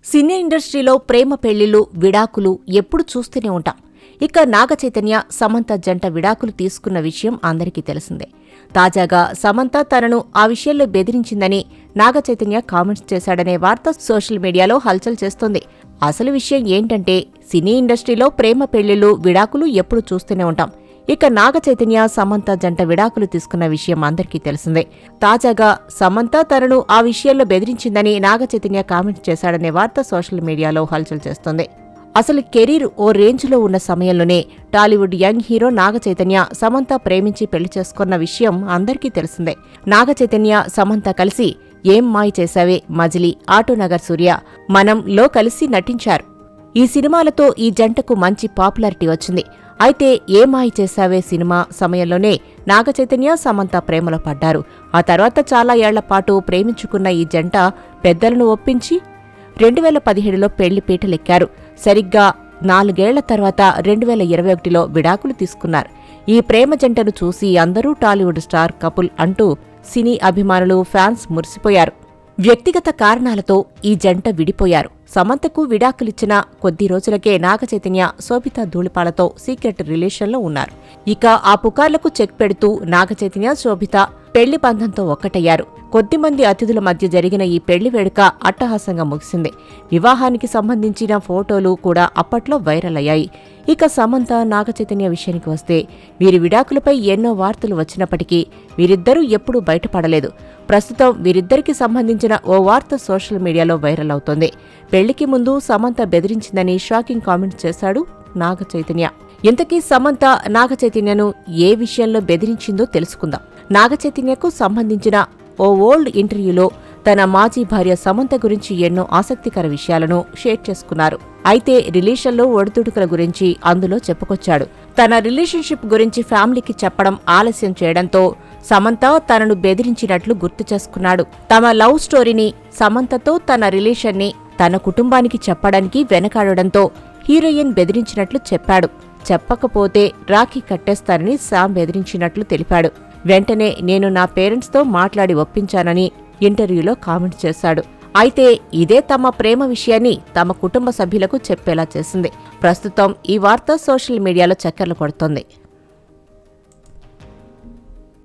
సినీ ఇండస్ట్రీలో ప్రేమ పెళ్లిళ్లు, విడాకులు ఎప్పుడు చూస్తూనే ఉంటాం. ఇక నాగచైతన్య, సమంత జంట విడాకులు తీసుకున్న విషయం అందరికీ తెలిసిందే. తాజాగా సమంత తనను ఆ విషయంలో బెదిరించిందని నాగచైతన్య కామెంట్స్ చేశాడనే వార్త సోషల్ మీడియాలో హల్చల్ చేస్తోంది. అసలు విషయం ఏంటంటే, సినీ ఇండస్ట్రీలో ప్రేమ పెళ్లిళ్లు, విడాకులు ఎప్పుడు చూస్తూనే ఉంటాం. ఇక నాగచైతన్య, సమంత జంట విడాకులు తీసుకున్న విషయం అందరికీ తెలిసిందే. తాజాగా సమంత తనను ఆ విషయంలో బెదిరించిందని నాగచైతన్య కామెంట్స్ చేశాడనే వార్త సోషల్ మీడియాలో హల్చల్ చేస్తోంది. అసలు కెరీర్ ఓ రేంజ్లో ఉన్న సమయంలోనే టాలీవుడ్ యంగ్ హీరో నాగచైతన్య, సమంత ప్రేమించి పెళ్లి చేసుకున్న విషయం అందరికీ తెలిసిందే. నాగచైతన్య, సమంత కలిసి ఏం మాయ చేశావే, మజిలీ, ఆటోనగర్ సూర్య, మనంలో కలిసి నటించారు. ఈ సినిమాలతో ఈ జంటకు మంచి పాపులారిటీ వచ్చింది. అయితే ఏ మాయ చేశావే సినిమా సమయంలోనే నాగచైతన్య, సమంత ప్రేమలో పడ్డారు. ఆ తర్వాత చాలా ఏళ్లపాటు ప్రేమించుకున్న ఈ జంట పెద్దలను ఒప్పించి 2017లో పెళ్లి పీటలెక్కారు. సరిగ్గా 4 ఏళ్ల తర్వాత 2021లో విడాకులు తీసుకున్నారు. ఈ ప్రేమ జంటను చూసి అందరూ టాలీవుడ్ స్టార్ కపుల్ అంటూ సినీ అభిమానులు, ఫ్యాన్స్ మురిసిపోయారు. వ్యక్తిగత కారణాలతో ఈ జంట విడిపోయారు. సమంతకు విడాకులిచ్చిన కొద్ది రోజులకే నాగచైతన్య, శోభితా ధూళిపాలతో సీక్రెట్ రిలేషన్లో ఉన్నారు. ఇక ఆ పుకార్లకు చెక్ పెడుతూ నాగచైతన్య, శోభిత పెళ్లి బంధంతో ఒక్కటయ్యారు. కొద్దిమంది అతిథుల మధ్య జరిగిన ఈ పెళ్లి వేడుక అట్టహాసంగా ముగిసింది. వివాహానికి సంబంధించిన ఫోటోలు కూడా అప్పట్లో వైరల్ అయ్యాయి. ఇక సమంత, నాగచైతన్య విషయానికి వస్తే, వీరి విడాకులపై ఎన్నో వార్తలు వచ్చినప్పటికీ వీరిద్దరూ ఎప్పుడూ బయటపడలేదు. ప్రస్తుతం వీరిద్దరికి సంబంధించిన ఓ వార్త సోషల్ మీడియాలో వైరల్ అవుతోంది. పెళ్లికి ముందు సమంత బెదిరించిందని షాకింగ్ కామెంట్స్ చేశాడు నాగచైతన్య. ఇంతకీ సమంత నాగచైతన్యను ఏ విషయంలో బెదిరించిందో తెలుసుకుందాం. నాగచైతన్యకు సంబంధించిన ఓ ఓల్డ్ ఇంటర్వ్యూలో తన మాజీ భార్య సమంత గురించి ఎన్నో ఆసక్తికర విషయాలను షేర్ చేసుకున్నారు. అయితే రిలేషన్లో ఒడిదుడుకుల గురించి అందులో చెప్పుకొచ్చాడు. తన రిలేషన్షిప్ గురించి ఫ్యామిలీకి చెప్పడం ఆలస్యం చేయడంతో సమంత తనను బెదిరించినట్లు గుర్తు చేసుకున్నాడు. తమ లవ్ స్టోరీని, సమంతతో తన రిలేషన్ని తన కుటుంబానికి చెప్పడానికి వెనకాడడంతో హీరోయిన్ బెదిరించినట్లు చెప్పాడు. చెప్పకపోతే రాఖీ కట్టేస్తానని శామ్ బెదిరించినట్లు తెలిపాడు. వెంటనే నేను నా పేరెంట్స్తో మాట్లాడి ఒప్పించానని ఇంటర్వ్యూలో కామెంట్ చేశాడు. అయితే ఇదే తమ ప్రేమ విషయాన్ని తమ కుటుంబ సభ్యులకు చెప్పేలా చేసింది. ప్రస్తుతం ఈ వార్త సోషల్ మీడియాలో చక్కర్లు కొడుతోంది.